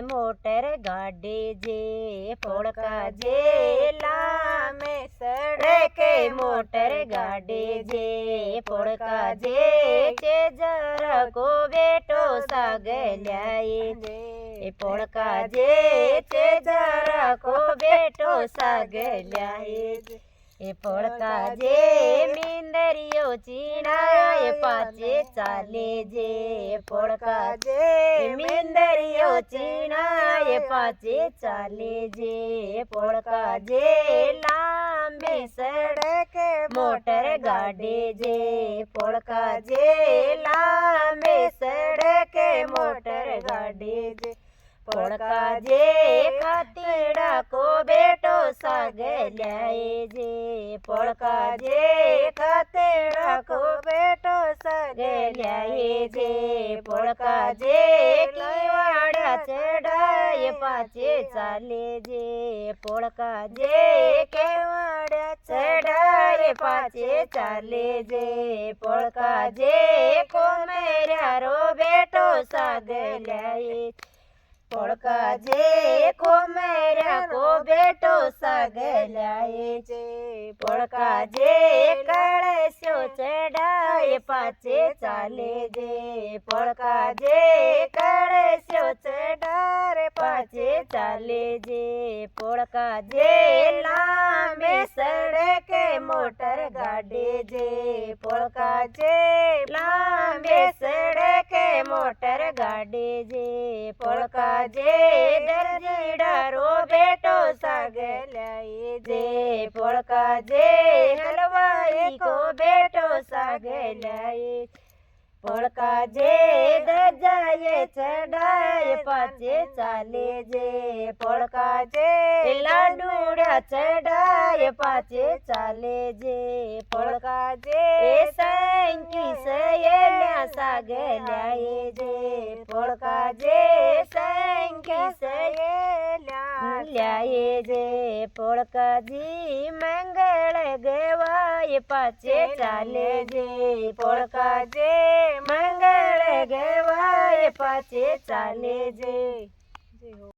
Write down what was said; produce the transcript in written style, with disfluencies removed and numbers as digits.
Motor गाड़ी जे पोड़का जे लामे सड़के motor गाड़ी जे पोड़का जे चेजर को बेटो सागल्याए जे पोड़का जे चेजर को बेटो सागल्याए ए पोड़का जे मींदरियो चीणाए पाचे चाले जे पोड़का जे मींदरियो चीणाए पाचे चाले जे पोड़का जे लांबी सड़क मोटर गाड़ी जे पोड़का जे लांबी सड़क मोटर गाड़ी जे पोड़का जे खातीड़ा को बेटो सागल्याए जे पोड़का जे खातीड़ा को बेटो सागल्याए जे पोड़का जे कीवाड़ा चढ़ाए पाचे चाले जे पोड़का जे केवाड़ा चढ़ाए पाचे चाले जे पोड़का जे कोमेरा रो बेटो सागल्याए पोड़का जे कोमेरा को बेटो सागल्याए जे पोड़का जे कळशो चढ़ाए पाचे चाले जे पोड़का जे कळशो चढ़ाए पाचे चाले जे पोड़का जे लांबे सड़क मोटर गाड़ी जे पोड़का जे लांबे सड़क मोटर गाड़ी जे पोड़का जे दर्जीड़ा रो बेटो सागल्याए जे पोड़का जे हलवाई को बेटो सागल्याए पोड़का जे दर्जाए चढ़ाए पाचे चाले जे पोड़का जे लाडूड़ा चढ़ाए पाचे चाले जे पोड़का जे संगी सहेलिया सागल्याए जे पोड़का जे संगी सहेलिया जे पोड़का जी मंगल गवाए पाचे चाले जे पोड़का जे मंगल गवाए पाचे चाले जे।